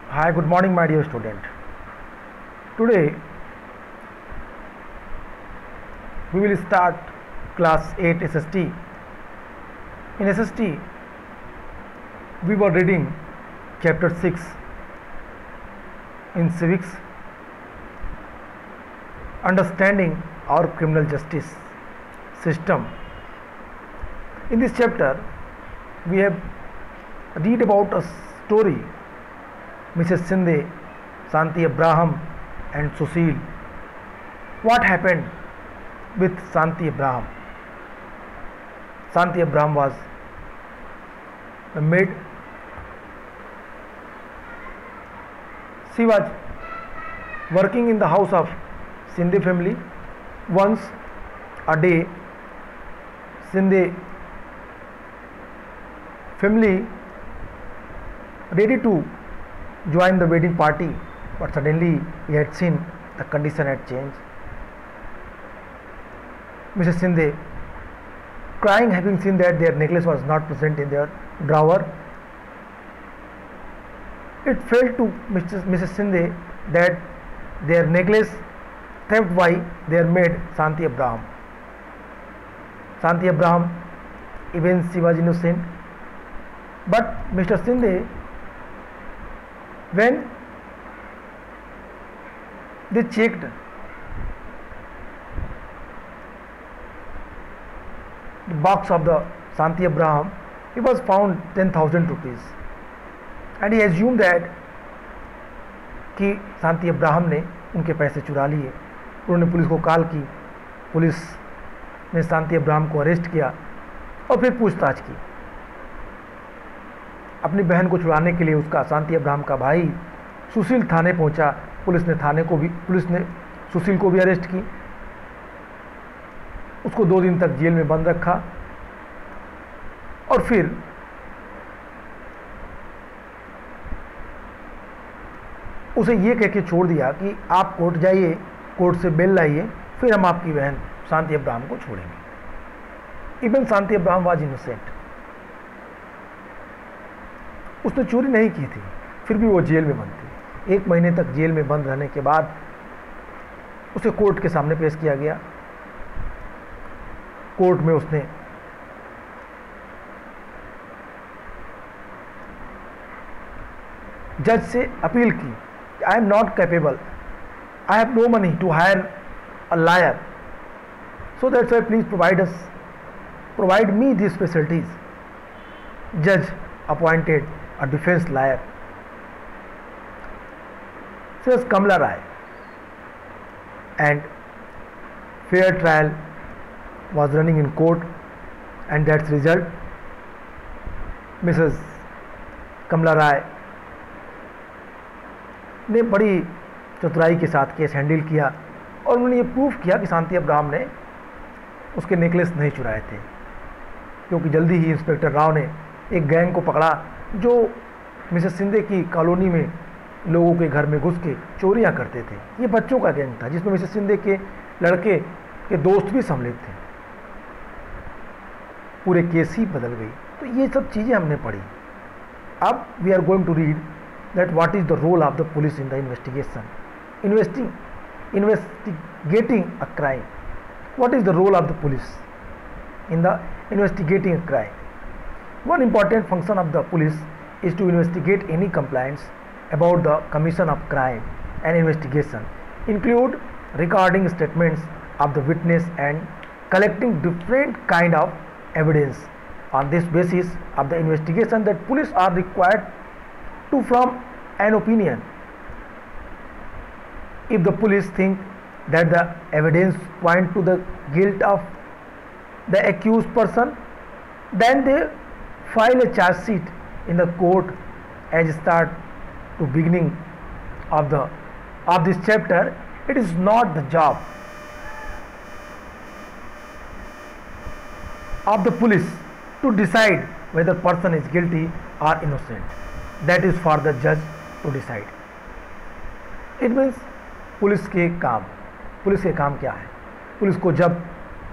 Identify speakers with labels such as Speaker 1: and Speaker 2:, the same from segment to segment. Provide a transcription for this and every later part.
Speaker 1: Hi, good morning, my dear student. Today we will start class 8 SST. In SST, we were reading chapter 6 in civics, understanding our criminal justice system. In this chapter, we have read about a story, Mrs. Sinde, Shanti Abraham and Sushil. What happened with Shanti Abraham? Shanti Abraham was a maid. She was working in the house of Sinde family. Once a day, Sinde family ready to join the wedding party, but suddenly he had seen the condition had changed. Mrs. Sinde, crying, having seen that their necklace was not present in their drawer, it fell to Mrs. Sinde that their necklace theft by their maid Shanti Abraham. Shanti Abraham, even she was innocent, but Mr. Sinde, when they checked the box of the Shanti Abraham, it was found 10,000 rupees, and he assumed that कि शांति Abraham ने उनके पैसे चुरा लिए. उन्होंने police को call की. Police ने शांति अब्राहम को अरेस्ट किया और फिर पूछताछ की. अपनी बहन को छुड़ाने के लिए उसका शांति अब्राहम का भाई सुशील थाने पहुंचा. पुलिस ने सुशील को भी अरेस्ट की. उसको 2 दिन तक जेल में बंद रखा और फिर उसे ये कह के छोड़ दिया कि आप कोर्ट जाइए, कोर्ट से बेल लाइए, फिर हम आपकी बहन शांति अब्राहम को छोड़ेंगे. Even Shanti Abraham was innocent. उसने चोरी नहीं की थी, फिर भी वो जेल में बंद थी. 1 महीने तक जेल में बंद रहने के बाद उसे कोर्ट के सामने पेश किया गया. कोर्ट में उसने जज से अपील की, I am not capable, I have no money to hire a lawyer, so that's why please provide me this facilities. जज appointed a defense lawyer, says Kamla Rai, and fair trial was running in court, and that's result. Mrs. Kamla Rai ने बड़ी चतुराई के साथ case handle किया और उन्होंने ये प्रूफ किया कि शांति अब्राहम ने उसके नेकलेस नहीं चुराए थे, क्योंकि जल्दी ही इंस्पेक्टर राव ने एक गैंग को पकड़ा जो मिसेस सिंधे की कॉलोनी में लोगों के घर में घुस के चोरियां करते थे. ये बच्चों का गैंग था जिसमें मिसेस सिंधे के लड़के के दोस्त भी सम्मिलित थे. पूरे केस ही बदल गई. तो ये सब चीज़ें हमने पढ़ी. अब we are going to read that what is the role of the police in the investigation, investigating a crime. What is the role of the police in the investigating a crime? One important function of the police is to investigate any complaints about the commission of crime, and investigation include recording statements of the witness and collecting different kind of evidence. On this basis of the investigation, that police are required to form an opinion. If the police think that the evidence point to the guilt of the accused person, then they file a charge sheet in the court. As start to beginning of this chapter, it is not the job of the police to decide whether person is guilty or innocent. That is for the judge to decide. It means police के काम क्या है? Police को जब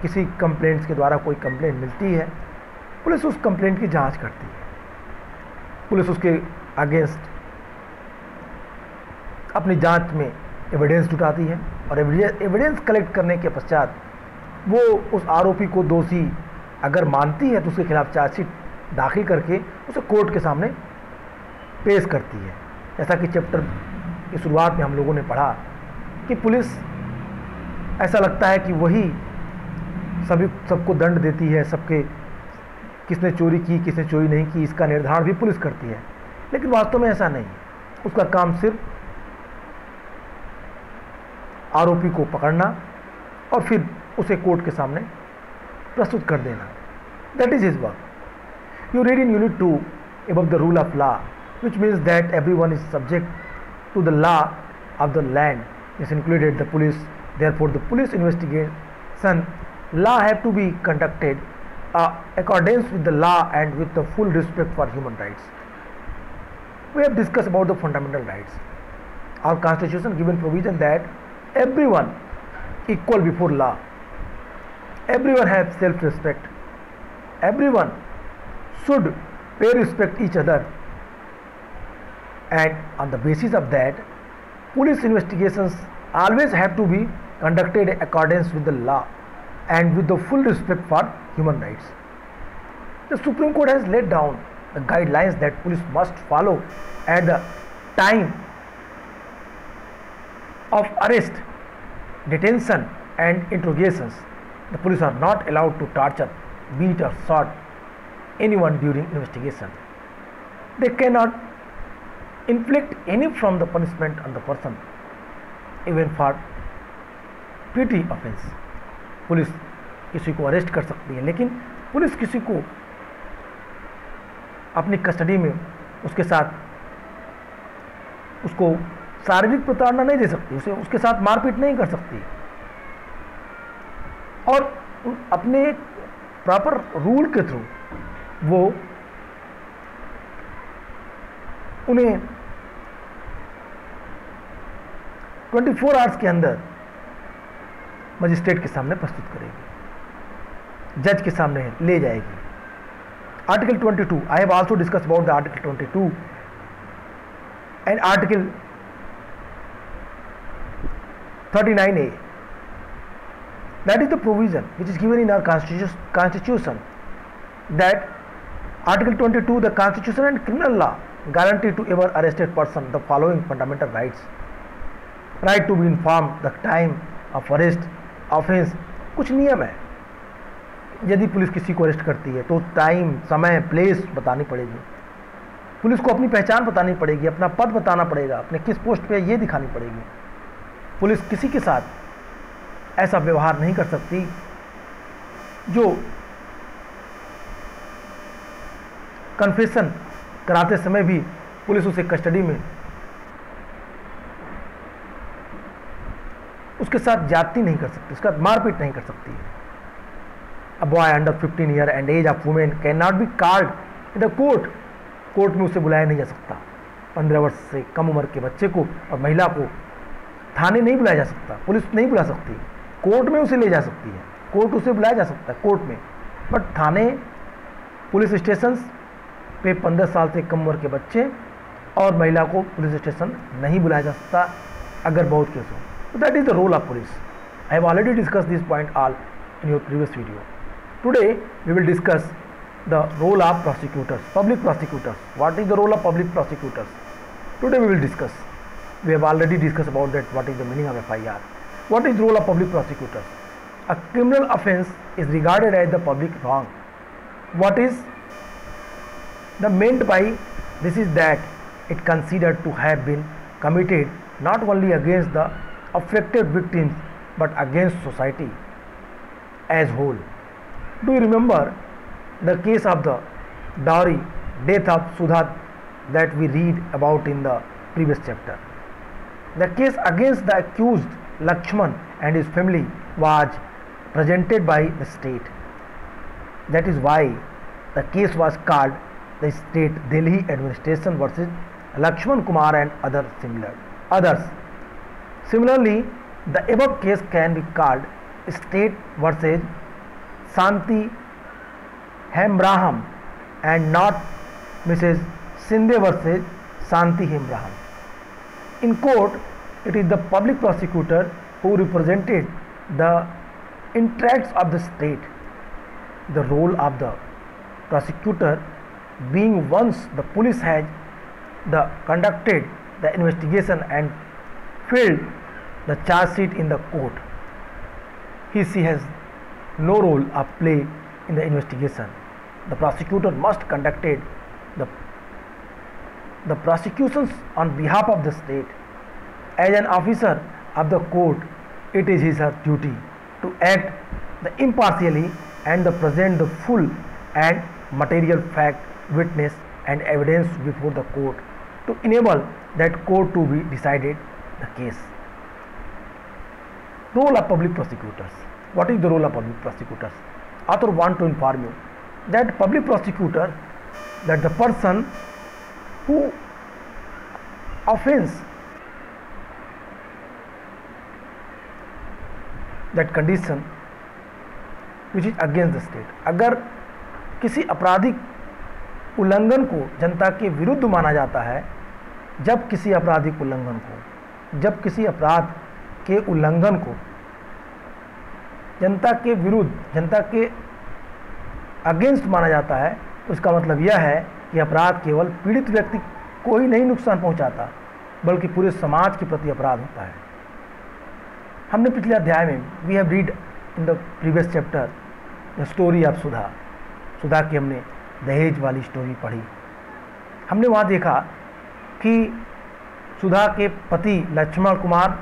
Speaker 1: किसी complaints के द्वारा कोई कंप्लेंट मिलती है, पुलिस उस कंप्लेंट की जांच करती है, पुलिस उसके अगेंस्ट अपनी जांच में एविडेंस जुटाती है और एविडेंस कलेक्ट करने के पश्चात वो उस आरोपी को दोषी अगर मानती है तो उसके खिलाफ चार्जशीट दाखिल करके उसे कोर्ट के सामने पेश करती है। जैसा कि चैप्टर की शुरुआत में हम लोगों ने पढ़ा कि पुलिस ऐसा लगता है कि वही सबको दंड देती है, सबके किसने चोरी की किसने चोरी नहीं की इसका निर्धारण भी पुलिस करती है, लेकिन वास्तव में ऐसा नहीं। उसका काम सिर्फ आरोपी को पकड़ना और फिर उसे कोर्ट के सामने प्रस्तुत कर देना। That is his work. You read in unit 2 above the rule of law, which means that everyone is subject to the law of the land. This included the police. Therefore, the police investigation law have to be conducted accordance with the law and with the full respect for human rights. We have discussed about the fundamental rights. Our constitution given provision that everyone equal before law. Everyone has self-respect. Everyone should pay respect each other, and on the basis of that, police investigations always have to be conducted in accordance with the law and with the full respect for human rights. The Supreme Court has laid down the guidelines that police must follow at the time of arrest, detention and interrogations. The police are not allowed to torture, beat or shoot anyone during investigation. They cannot inflict any from the punishment on the person, even for petty offense. Police किसी को arrest कर सकती है, लेकिन police किसी को अपनी custody में उसको शारीरिक प्रताड़ना नहीं दे सकती, उसके साथ मारपीट नहीं कर सकती और अपने प्रॉपर रूल के थ्रू वो उन्हें 24 आवर्स के अंदर मजिस्ट्रेट के सामने प्रस्तुत करेगी, जज के सामने ले जाएगी। Article 22, I have also discuss about the article 22 and article 39A. That is the provision which is given in our constitution, that article 22, the constitution and criminal law guarantee to every arrested person the following fundamental rights: right to be informed the time of arrest, offense. कुछ नियम है, यदि police किसी को arrest करती है तो time, समय, प्लेस बतानी पड़ेगी, पुलिस को अपनी पहचान बतानी पड़ेगी, अपना पद बताना पड़ेगा, अपने किस पोस्ट पे ये दिखानी पड़ेगी। पुलिस किसी के साथ ऐसा व्यवहार नहीं कर सकती जो कन्फेशन कराते समय भी पुलिस उसे कस्टडी में उसके साथ ज्यादती नहीं कर सकती, उसका मारपीट नहीं कर सकती। A boy under 15 year and age of women can not be called in the court. Court में उसे बुलाया नहीं जा सकता। 15 वर्ष से कम उम्र के बच्चे को और महिला को थाने नहीं बुलाया जा सकता, पुलिस नहीं बुला सकती, कोर्ट में उसे ले जा सकती है, कोर्ट उसे बुलाया जा सकता है कोर्ट में, बट थाने, पुलिस स्टेशन पे 15 साल से कम उम्र के बच्चे और महिला को पुलिस स्टेशन नहीं बुलाया जा सकता अगर बहुत केस हो। So that is the role of police. I have already discussed this point all in your previous video. Today we will discuss the role of prosecutors, public prosecutors. What is the role of public prosecutors? Today we will discuss. We have already discussed about that, what is the meaning of FIR. What is the role of public prosecutors? A criminal offence is regarded as the public wrong. What is the meant by this is that it considered to have been committed not only against the affected victims but against society as whole. Do you remember the case of the dowry death of Sudha that we read about in the previous chapter? The case against the accused Lakshman and his family was presented by the state. That is why the case was called the State Delhi Administration versus Lakshman Kumar and others. Similarly, the above case can be called State versus Shanti Hembraham and not Mrs. Shinde versus Shanti Hembraham. In court, it is the public prosecutor who represented the interests of the state. The role of the prosecutor being once the police has conducted the investigation and filed the charge sheet in the court. She has no role of play in the investigation. The prosecutor must conducted the prosecutions on behalf of the state. As an officer of the court, it is his or her duty to act impartially and present the full and material fact, witness and evidence before the court to enable that court to be decided the case. Role of public prosecutors. What is the role of public prosecutors? Author want to inform you that public prosecutor, that the person who offends that condition which is against the state. अगर किसी आपराधिक उल्लंघन को जनता के विरुद्ध माना जाता है, जब किसी आपराधिक उल्लंघन को, जब किसी अपराध के उल्लंघन को जनता के विरुद्ध, जनता के अगेंस्ट माना जाता है, तो इसका मतलब यह है कि अपराध केवल पीड़ित व्यक्ति को ही नहीं नुकसान पहुंचाता, बल्कि पूरे समाज के प्रति अपराध होता है। हमने पिछले अध्याय में we have read in the previous chapter the story of Sudha की हमने दहेज वाली स्टोरी पढ़ी। हमने वहाँ देखा कि सुधा के पति लक्ष्मण कुमार,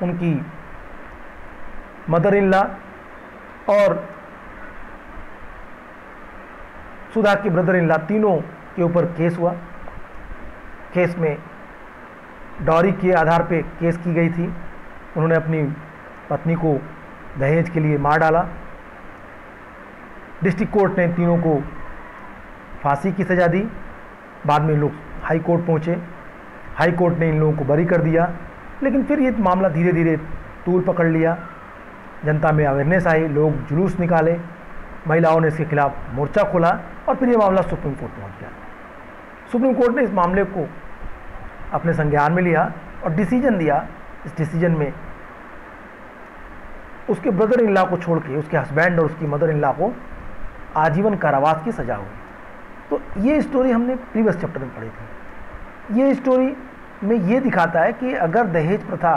Speaker 1: उनकी मदर इन लॉ और सुधा के ब्रदर इन लॉ, तीनों के ऊपर केस हुआ। केस में डॉरी के आधार पे केस की गई थी। उन्होंने अपनी पत्नी को दहेज के लिए मार डाला। डिस्ट्रिक्ट कोर्ट ने तीनों को फांसी की सज़ा दी। बाद में लोग हाई कोर्ट पहुँचे। हाई कोर्ट ने इन लोगों को बरी कर दिया, लेकिन फिर ये मामला धीरे धीरे तूल पकड़ लिया। जनता में अवेयरनेस आई, लोग जुलूस निकाले, महिलाओं ने इसके खिलाफ मोर्चा खोला और फिर ये मामला सुप्रीम कोर्ट पहुँच गया। सुप्रीम कोर्ट ने इस मामले को अपने संज्ञान में लिया और डिसीजन दिया। इस डिसीजन में उसके ब्रदर इन लॉ को छोड़ के उसके हस्बैंड और उसकी मदर इन लॉ को आजीवन कारावास की सज़ा हुई। तो ये स्टोरी हमने प्रीवियस चैप्टर में पढ़ी थी। ये स्टोरी में ये दिखाता है कि अगर दहेज प्रथा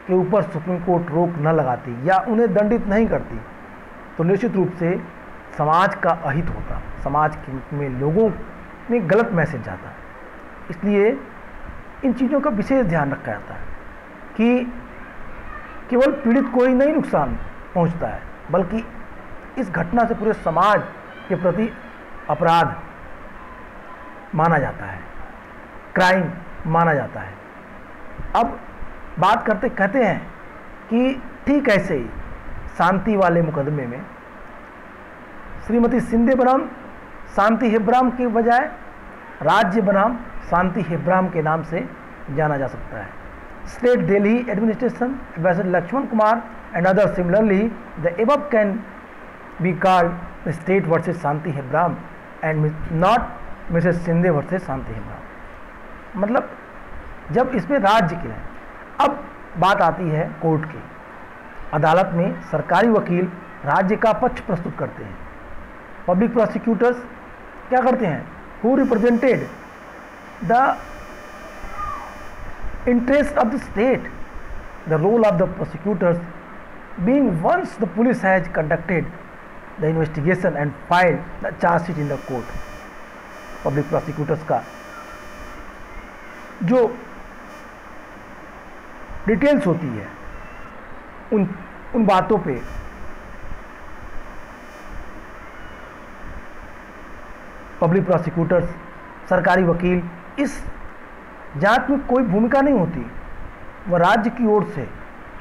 Speaker 1: के ऊपर सुप्रीम कोर्ट रोक न लगाती या उन्हें दंडित नहीं करती, तो निश्चित रूप से समाज का अहित होता, समाज में लोगों में गलत मैसेज जाता। इसलिए इन चीज़ों का विशेष ध्यान रखा जाता है कि केवल पीड़ित को ही नहीं नुकसान पहुंचता है, बल्कि इस घटना से पूरे समाज के प्रति अपराध माना जाता है, क्राइम माना जाता है। अब बात करते कहते हैं कि ठीक ऐसे ही शांति वाले मुकदमे में श्रीमती शिंदे बनाम शांति हेब्राम के बजाय राज्य बनाम शांति हेब्राम के नाम से जाना जा सकता है। State Delhi administration, Ambassador Lakshman Kumar and others similarly, the above can be called the state versus Shanti Hebram and not Mrs. Shinde versus Shanti Hebram। मतलब जब इसमें राज्य के हैं। अब बात आती है कोर्ट की। अदालत में सरकारी वकील राज्य का पक्ष प्रस्तुत करते हैं। पब्लिक प्रोसिक्यूटर्स क्या करते हैं? Who represented the interest of the state. The role of the prosecutors being once the police has conducted the investigation and filed the charge sheet in the court. Public prosecutors का जो details होती है उन बातों पे public prosecutors, सरकारी वकील, इस जांच में कोई भूमिका नहीं होती। वह राज्य की ओर से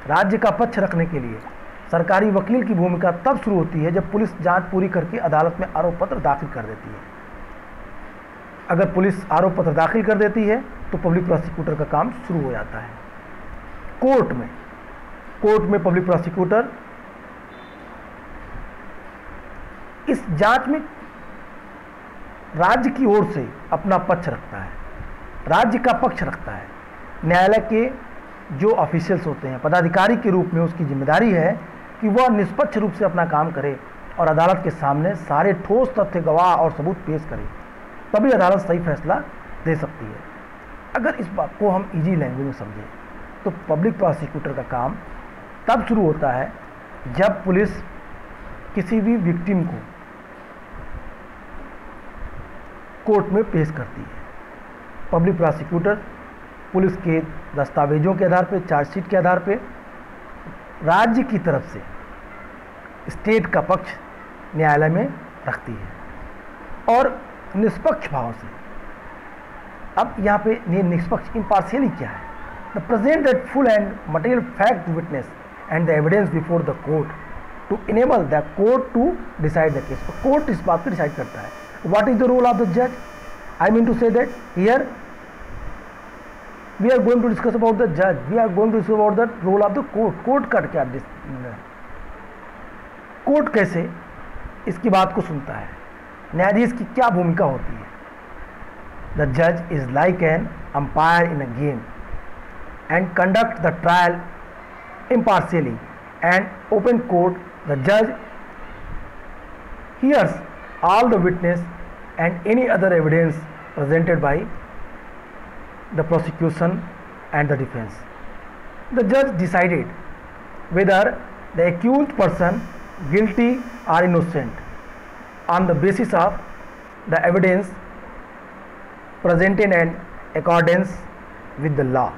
Speaker 1: राज्य का पक्ष रखने के लिए सरकारी वकील की भूमिका तब शुरू होती है जब पुलिस जांच पूरी करके अदालत में आरोप पत्र दाखिल कर देती है। अगर पुलिस आरोप पत्र दाखिल कर देती है तो पब्लिक प्रोसिक्यूटर का काम शुरू हो जाता है। कोर्ट में पब्लिक प्रोसिक्यूटर इस जांच में राज्य की ओर से अपना पक्ष रखता है, राज्य का पक्ष रखता है। न्यायालय के जो ऑफिशियल्स होते हैं, पदाधिकारी के रूप में उसकी जिम्मेदारी है कि वह निष्पक्ष रूप से अपना काम करे और अदालत के सामने सारे ठोस तथ्य, गवाह और सबूत पेश करे, तभी अदालत सही फैसला दे सकती है। अगर इस बात को हम इजी लैंग्वेज में समझें तो पब्लिक प्रोसिक्यूटर का काम तब शुरू होता है जब पुलिस किसी भी विक्टिम को कोर्ट में पेश करती है। पब्लिक प्रोसिक्यूटर पुलिस के दस्तावेजों के आधार पर, चार्जशीट के आधार पर राज्य की तरफ से स्टेट का पक्ष न्यायालय में रखती है और निष्पक्ष भाव से। अब यहाँ पे निष्पक्ष इम्पार्शियली क्या है? The present that full and material fact witness and the evidence before the court to enable the court to decide the case. Court इस बात को डिसाइड करता है। What is the role of the जज? I mean to say that here we are going to discuss about the judge, we are going to discuss about the role of the court. Court का क्या, court कैसे इसकी बात को सुनता है, न्यायाधीश की क्या भूमिका होती है? द जज is like an umpire in a game and conduct the trial impartially and open court. The judge hears all the witness and any other evidence presented by the prosecution and the defense. The judge decided whether the accused person guilty or innocent on the basis of the evidence presented in accordance with the law.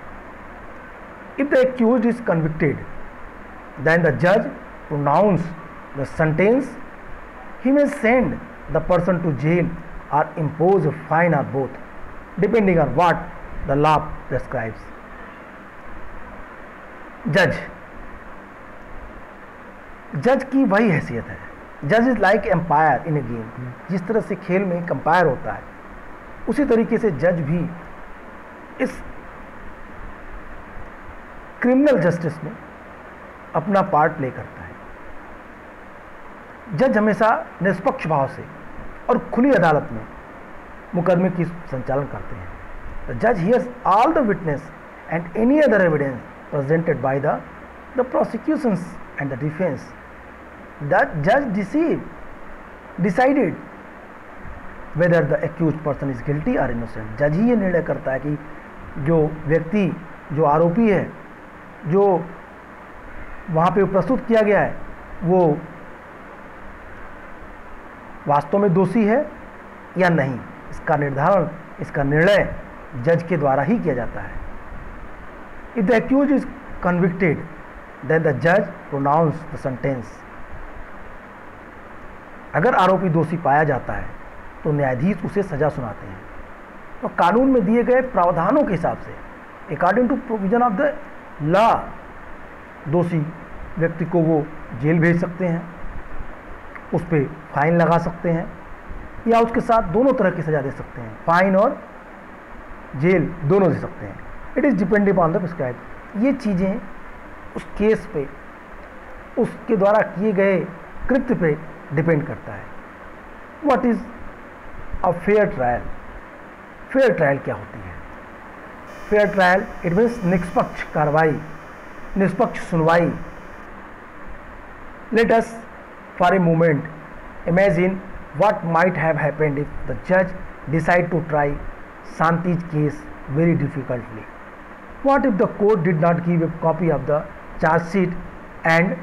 Speaker 1: If the accused is convicted, then the judge pronounces the sentence. He may send the person to jail or impose a fine or both, depending on what the law prescribes. जज की वही हैसियत है। जज is like umpire in a game. जिस तरह से खेल में एक एम्पायर होता है, उसी तरीके से जज भी इस क्रिमिनल जस्टिस में अपना पार्ट प्ले करता है। जज हमेशा निष्पक्ष भाव से और खुली अदालत में मुकदमे की संचालन करते हैं। द जज here's all the witness and any other evidence presented by the prosecutions and the defence. The जज decided whether the accused person is guilty और इनोसेंट। जज ही ये निर्णय करता है कि जो व्यक्ति, जो आरोपी है, जो वहाँ पे प्रस्तुत किया गया है, वो वास्तव में दोषी है या नहीं। इसका निर्धारण, इसका निर्णय जज के द्वारा ही किया जाता है। If the accused is convicted, then the जज प्रोनाउंस द सेंटेंस। अगर आरोपी दोषी पाया जाता है तो न्यायाधीश उसे सजा सुनाते हैं। तो कानून में दिए गए प्रावधानों के हिसाब से, according to provision of the law, दोषी व्यक्ति को वो जेल भेज सकते हैं, उस पर फाइन लगा सकते हैं, या उसके साथ दोनों तरह की सज़ा दे सकते हैं, फाइन और जेल दोनों दे सकते हैं। It is dependent on the prescribe. ये चीज़ें उस केस पे, उसके द्वारा किए गए कृत्य पे डिपेंड करता है। What is a fair trial? Fair trial क्या होती है? फेयर ट्रायल इट मीन्स निष्पक्ष कार्रवाई, निष्पक्ष सुनवाई। Let us for a moment imagine what might have happened if the judge decide to try Shanti's case very difficultly. What if the court did not give a copy of the charge sheet and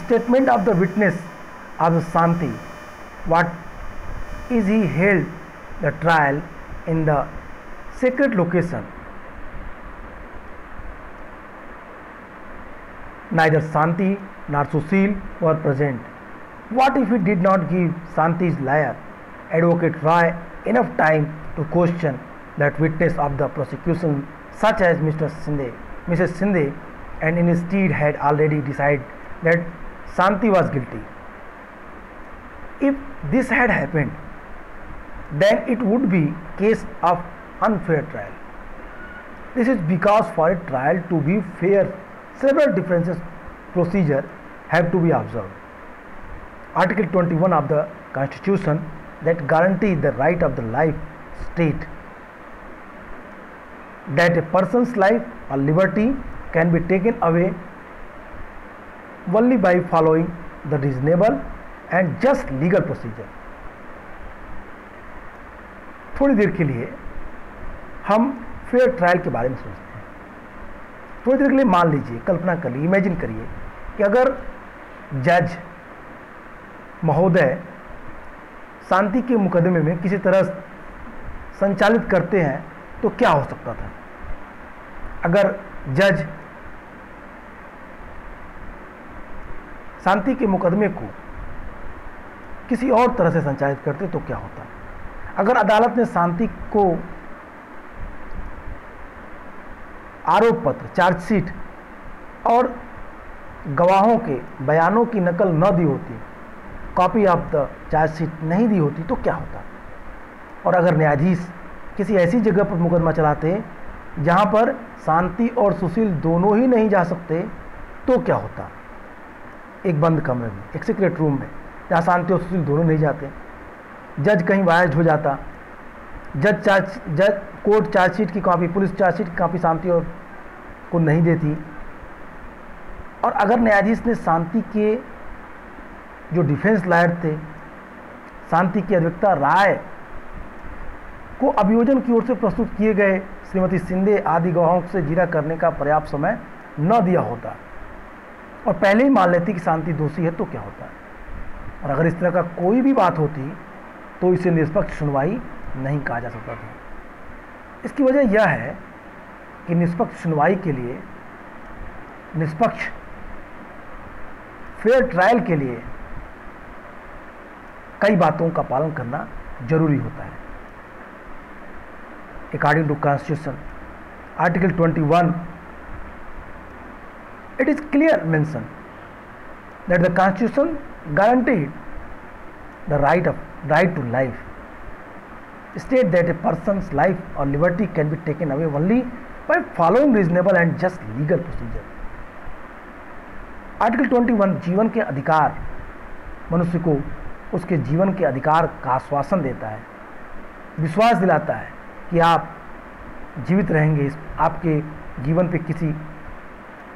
Speaker 1: statement of the witness of Shanti? What is he held the trial in the secret location? Neither Shanti nor Sushil were present. What if he did not give Shanti's lawyer, Advocate Roy, enough time to question that witness of the prosecution, such as Mrs. Shinde, and instead had already decided that Shanti was guilty? If this had happened, then it would be case of unfair trial. This is because for a trial to be fair, several differences procedure have to be observed. Article 21 of the Constitution that guarantee the right of the life state that a person's life or liberty can be taken away only by following the reasonable and just legal procedure. थोड़ी देर के लिए हम fair trial के बारे में सोचते हैं। थोड़ी देर के लिए मान लीजिए, कल्पना कर लीजिए, इमेजिन करिए कि अगर जज महोदय शांति के मुकदमे में किसी तरह संचालित करते हैं तो क्या हो सकता था। अगर जज शांति के मुकदमे को किसी और तरह से संचालित करते तो क्या होता। अगर अदालत ने शांति को आरोप पत्र, चार्जशीट और गवाहों के बयानों की नकल न दी होती, कॉपी ऑफ द चार्जशीट नहीं दी होती तो क्या होता। और अगर न्यायाधीश किसी ऐसी जगह पर मुकदमा चलाते जहां पर शांति और सुशील दोनों ही नहीं जा सकते तो क्या होता। एक बंद कमरे में, एक सीक्रेट रूम में जहां शांति और सुशील दोनों नहीं जाते, जज कहीं वायज हो जाता, जज कोर्ट चार्जशीट की कॉपी, पुलिस चार्जशीट की कॉपी शांति और को नहीं देती। और अगर न्यायाधीश ने शांति के जो डिफेंस लॉयर थे, शांति की अधिवक्ता राय को अभियोजन की ओर से प्रस्तुत किए गए श्रीमती शिंदे आदि गवाहों से जिरा करने का पर्याप्त समय न दिया होता और पहले ही मान लेती कि शांति दोषी है तो क्या होता। और अगर इस तरह का कोई भी बात होती तो इसे निष्पक्ष सुनवाई नहीं कहा जा सकता था। इसकी वजह यह है कि निष्पक्ष सुनवाई के लिए, निष्पक्ष फेयर ट्रायल के लिए कई बातों का पालन करना जरूरी होता है। According to constitution article 21, it is clear mention that the constitution guaranteed the right to life, state that a person's life or liberty can be taken away only by following reasonable and just legal procedure. Article 21 जीवन के अधिकार, मनुष्य को उसके जीवन के अधिकार का आश्वासन देता है, विश्वास दिलाता है कि आप जीवित रहेंगे, आपके जीवन पे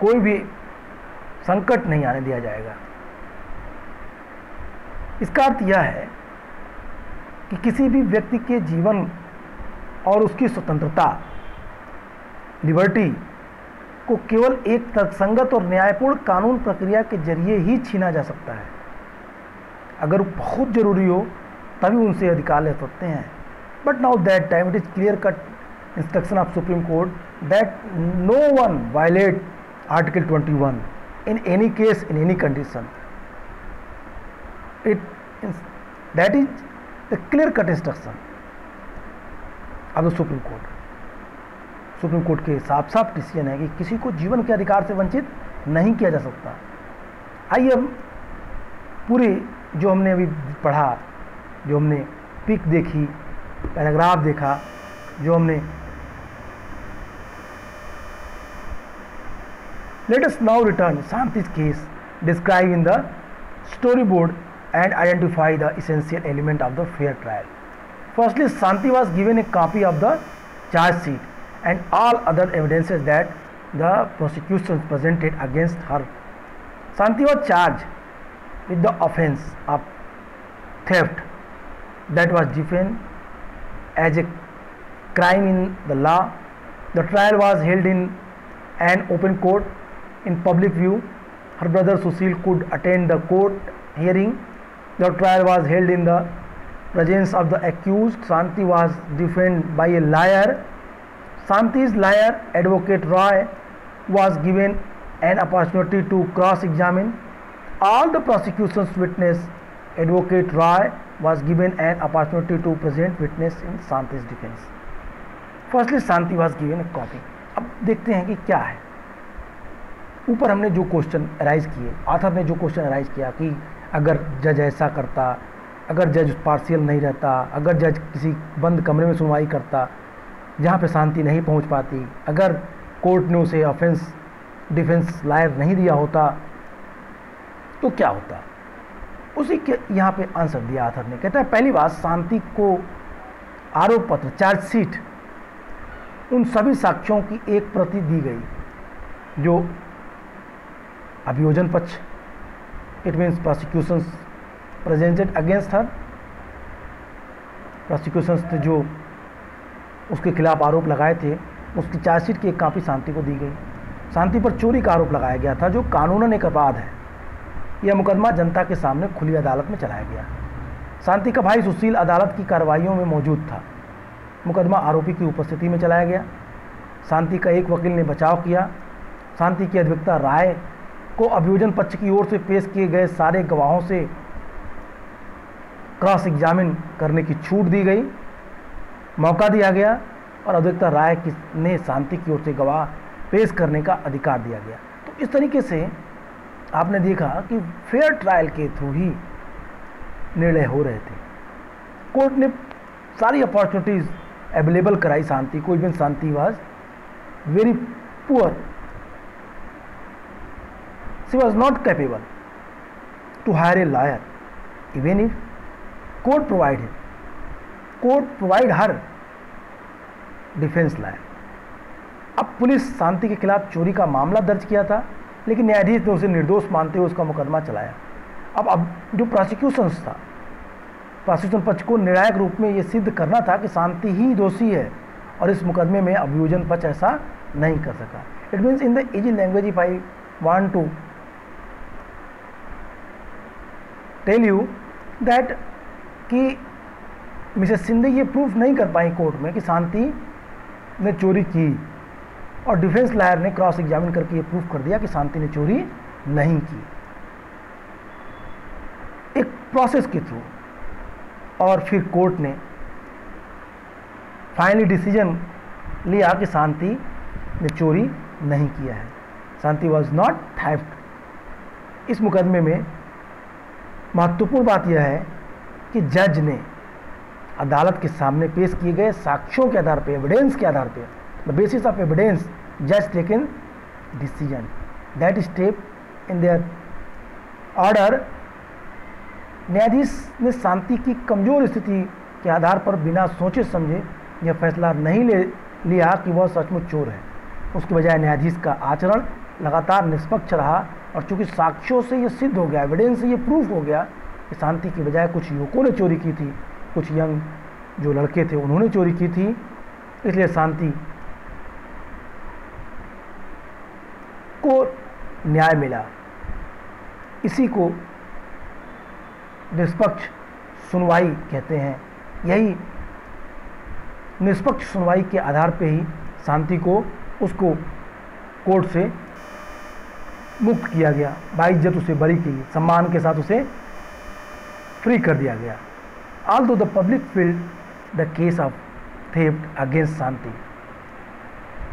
Speaker 1: कोई भी संकट नहीं आने दिया जाएगा। इसका अर्थ यह है कि किसी भी व्यक्ति के जीवन और उसकी स्वतंत्रता, लिबर्टी को केवल एक तर्कसंगत और न्यायपूर्ण कानून प्रक्रिया के जरिए ही छीना जा सकता है। अगर बहुत जरूरी हो तभी उनसे अधिकार ले सकते हैं। But now that time it is clear cut instruction of supreme court that no one violate article 21 in any case, in any condition. That is the clear cut instruction of the Supreme Court. Supreme court के साफ decision है कि किसी को जीवन के अधिकार से वंचित नहीं किया जा सकता। आइए अब पूरी जो हमने अभी पढ़ा, जो हमने पिक देखी, पैराग्राफ देखा, जो हमने Let us now return Shanti's case described in the storyboard and identify the essential element of the fair trial. Firstly, Shanti was given a copy of the charge sheet and all other evidences that the prosecution presented against her. Shanti was charged with the offence of theft that was defined as a crime in the law. The trial was held in an open court in public view. Her brother Sushil could attend the court hearing. The trial was held in the presence of the accused. Shanti was defended by a lawyer. Shanti's lawyer, Advocate Roy, was given an opportunity to cross-examine all the prosecution's witness. Advocate Roy was given an opportunity to present witness in Shanti's defense. Firstly, Shanti was given a copy. अब देखते हैं कि क्या है। ऊपर हमने जो question arise किए, ऑथर ने जो क्वेश्चन अराइज किया कि अगर जज ऐसा करता, अगर जज पार्शियल नहीं रहता, अगर जज किसी बंद कमरे में सुनवाई करता जहाँ पे शांति नहीं पहुँच पाती, अगर कोर्ट ने उसे डिफेंस लायर नहीं दिया होता तो क्या होता। उसी के यहाँ पे आंसर दिया आथर ने। कहता है पहली बात, शांति को आरोप पत्र चार्जशीट उन सभी साक्ष्यों की एक प्रति दी गई जो अभियोजन पक्ष, it means prosecutions presented against her, prosecutions ने जो उसके खिलाफ आरोप लगाए थे उसकी चार्जशीट की एक कॉपी शांति को दी गई। शांति पर चोरी का आरोप लगाया गया था जो कानूनन एक अपराध है। यह मुकदमा जनता के सामने खुली अदालत में चलाया गया। शांति का भाई सुशील अदालत की कार्रवाइयों में मौजूद था। मुकदमा आरोपी की उपस्थिति में चलाया गया। शांति का एक वकील ने बचाव किया। शांति की अधिवक्ता राय को अभियोजन पक्ष की ओर से पेश किए गए सारे गवाहों से क्रॉस एग्जामिन करने की छूट दी गई, मौका दिया गया और अधिवक्ता राय ने शांति की ओर से गवाह पेश करने का अधिकार दिया गया। तो इस तरीके से आपने देखा कि फेयर ट्रायल के थ्रू ही निर्णय हो रहे थे। कोर्ट ने सारी अपॉर्चुनिटीज अवेलेबल कराई शांति को। Even Shanti was very poor, she was not capable to hire a lawyer, even if court provide her defence lawyer. अब पुलिस शांति के खिलाफ चोरी का मामला दर्ज किया था, लेकिन न्यायाधीश ने उसे निर्दोष मानते हुए उसका मुकदमा चलाया। अब जो प्रोसिक्यूशंस था, प्रोसिक्यूशन पक्ष को निर्णायक रूप में ये सिद्ध करना था कि शांति ही दोषी है और इस मुकदमे में अभियोजन पक्ष ऐसा नहीं कर सका। It means in the easy language, if I want to tell you that कि मिसेस सिंधे ये प्रूफ नहीं कर पाई कोर्ट में कि शांति ने चोरी की, और डिफेंस लॉयर ने क्रॉस एग्जामिन करके ये प्रूफ कर दिया कि शांति ने चोरी नहीं की, एक प्रोसेस के थ्रू। और फिर कोर्ट ने फाइनली डिसीजन लिया कि शांति ने चोरी नहीं किया है, शांति वॉज नॉट थेफ्ट। इस मुकदमे में महत्वपूर्ण बात यह है कि जज ने अदालत के सामने पेश किए गए साक्ष्यों के आधार पर, एविडेंस के आधार पर, द बेसिस ऑफ एविडेंस जज taken decision. That step in their order, न्यायाधीश ने शांति की कमजोर स्थिति के आधार पर बिना सोचे समझे यह फैसला नहीं ले लिया कि वह सचमुच चोर है। उसके बजाय न्यायाधीश का आचरण लगातार निष्पक्ष रहा, और चूंकि साक्ष्यों से यह सिद्ध हो गया, एविडेंस से यह प्रूफ हो गया कि शांति के बजाय कुछ युवकों ने चोरी की थी, कुछ यंग जो लड़के थे उन्होंने चोरी की थी, इसलिए शांति को न्याय मिला। इसी को निष्पक्ष सुनवाई कहते हैं। यही निष्पक्ष सुनवाई के आधार पे ही शांति को उसको कोर्ट से मुक्त किया गया, बाइज्जत उसे बरी की, सम्मान के साथ उसे फ्री कर दिया गया। Although the public felt the case of theft against Shanti,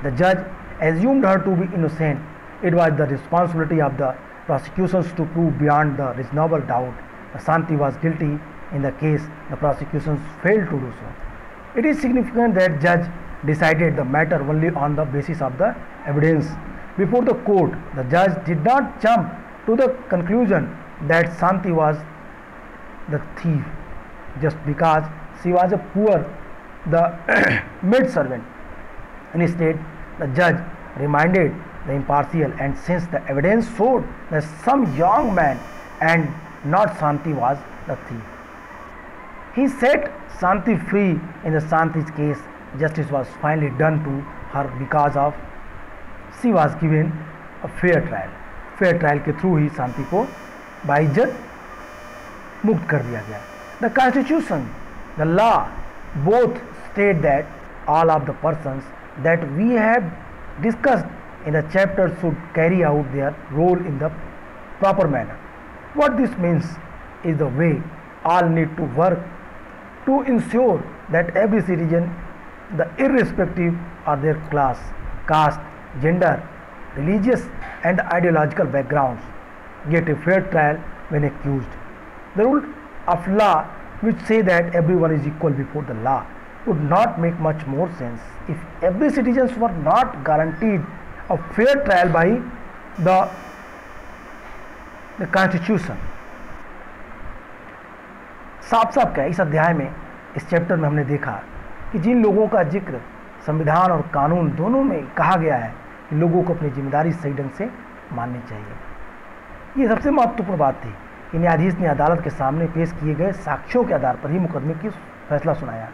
Speaker 1: the judge assumed her to be innocent. It was the responsibility of the prosecutions to prove beyond the reasonable doubt that Shanti was guilty. In the case, the prosecutions failed to do so. It is significant that judge decided the matter only on the basis of the evidence before the court. The judge did not jump to the conclusion that Shanti was the thief just because she was a poor the maid servant. Instead, the judge reminded the impartial, and since the evidence showed that some young man and not Shanti was the thief, he set Shanti free. In the Shanti's case, justice was finally done to her because of she was given a fair trial. Fair trial के through ही शांति को बाइज्जत मुक्त कर दिया गया। The Constitution, the law both state that all of the persons that we have discussed in the chapter should carry out their role in the proper manner. What this means is the way all need to work to ensure that every citizen, the irrespective of their class, caste, gender, religious and ideological backgrounds, get a fair trial when accused. The rule of law which say that everyone is equal before the law would not make much more sense if every citizens were not guaranteed a fair trial by the Constitution. साफ साफ क्या है, इस अध्याय में, इस chapter में हमने देखा कि जिन लोगों का जिक्र संविधान और कानून दोनों में कहा गया है कि लोगों को अपनी जिम्मेदारी सही ढंग से माननी चाहिए। ये सबसे महत्वपूर्ण बात थी कि न्यायाधीश ने अदालत के सामने पेश किए गए साक्ष्यों के आधार पर ही मुकदमे की फैसला सुनाया।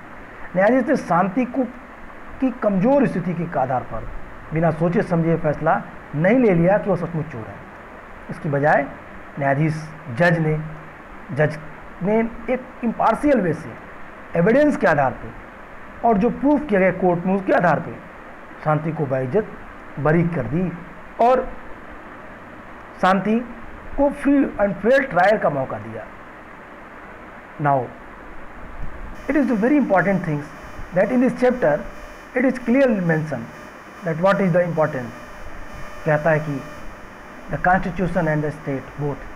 Speaker 1: न्यायाधीश ने शांति को की कमजोर स्थिति के आधार पर बिना सोचे समझे फैसला नहीं ले लिया कि वह सचमुच चोर है। इसकी बजाय न्यायाधीश जज ने एक इम्पार्शियल वे से एविडेंस के आधार पे और जो प्रूफ किया गया कोर्ट में उसके आधार पे शांति को बाइज्जत बरी कर दी और शांति को फ्री एंड फेयर ट्रायल का मौका दिया। Now it is the very important things that in this chapter it is clearly mention that what is the importance. कहता है कि the constitution and the state both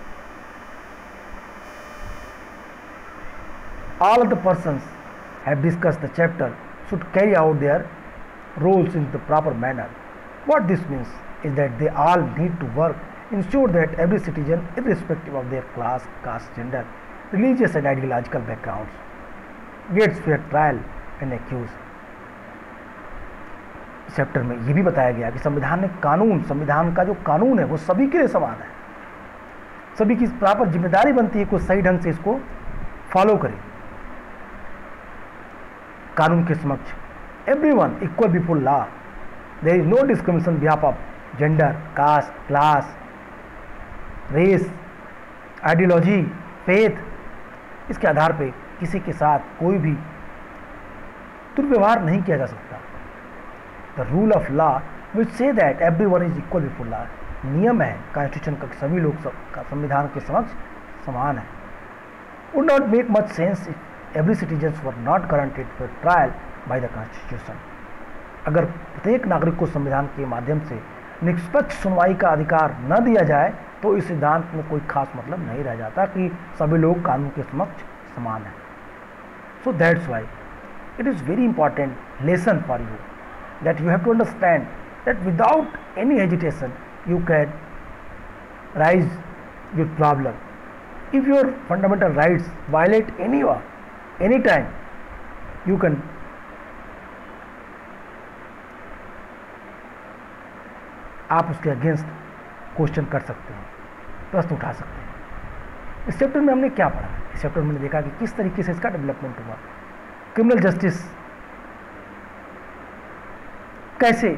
Speaker 1: all of the persons have discussed the chapter should carry out their roles in the proper manner. What this means is that they all need to work, ensure that every citizen, irrespective of their class, caste, gender, religious and ideological backgrounds, gets fair trial and accused. Chapter में ये भी बताया गया कि संविधान का जो कानून है वो सभी के लिए समान है। सभी की प्रॉपर जिम्मेदारी बनती है कि सही ढंग से इसको फॉलो करें। कानून के समक्ष everyone equal before law, there is no discrimination behalf of gender, caste, class, race, ideology, faith. इसके आधार पे किसी के साथ कोई भी दुर्व्यवहार नहीं किया जा सकता। The rule of law which say that everyone is equal before law. नियम है कॉन्स्टिट्यूशन का सभी लोग संविधान के समक्ष समान है। Would not make much sense every citizens were not guaranteed for trial by the constitution। अगर प्रत्येक नागरिक को संविधान के माध्यम से निष्पक्ष सुनवाई का अधिकार न दिया जाए तो इस सिद्धांत में कोई खास मतलब नहीं रह जाता कि सभी लोग कानून के समक्ष समान हैं। So that's why it is very important lesson for you that you have to understand that without any hesitation you can raise your problem. if your fundamental rights violate anytime, you can आप उसके against question कर सकते हैं, प्रश्न उठा सकते हैं। इस चैप्टर में हमने क्या पढ़ा? इस चैप्टर में हमने देखा कि किस तरीके से इसका डेवलपमेंट हुआ, क्रिमिनल जस्टिस कैसे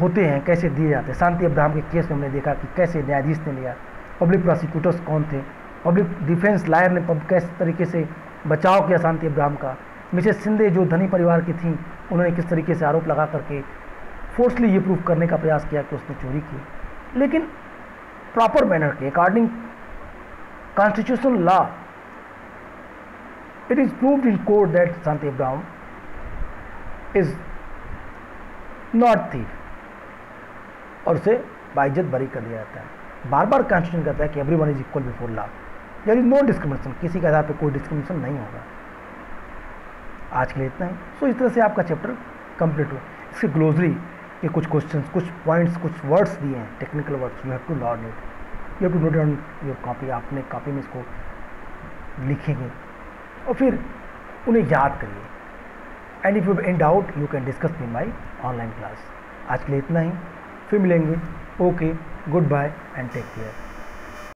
Speaker 1: होते हैं, कैसे दिए जाते हैं। शांति अब्राहम के केस में हमने देखा कि कैसे न्यायाधीश ने लिया, पब्लिक प्रोसिक्यूटर्स कौन थे, पब्लिक डिफेंस लॉयर ने किस तरीके से बचाव किया शांति अब्राहम का। मिसेस शिंदे जो धनी परिवार की थी, उन्होंने किस तरीके से आरोप लगा करके फोर्सली ये प्रूव करने का प्रयास किया कि उसने चोरी की, लेकिन प्रॉपर मैनर के according constitutional law. It is proved in court that Shanti Abraham is not thief और उसे बाइज्जत बरी कर दिया जाता है। बार बार कॉन्स्टिट्यूशन कहता है कि everyone is equal before law, there is no discrimination, किसी के आधार पर कोई डिस्क्रिमिनेशन नहीं होगा। आज के लिए इतना ही। सो इस तरह से आपका चैप्टर कंप्लीट हो। इसके ग्लोसरी के कुछ क्वेश्चंस, कुछ पॉइंट्स, कुछ वर्ड्स दिए हैं, technical words, you have to learn it, you have to note on your copy. आपने कॉपी में इसको लिखेंगे और फिर उन्हें याद करिए। And if you in doubt you can discuss in my online class. आज के लिए इतना ही, फिर मिलेंगे। Okay, good bye and take care.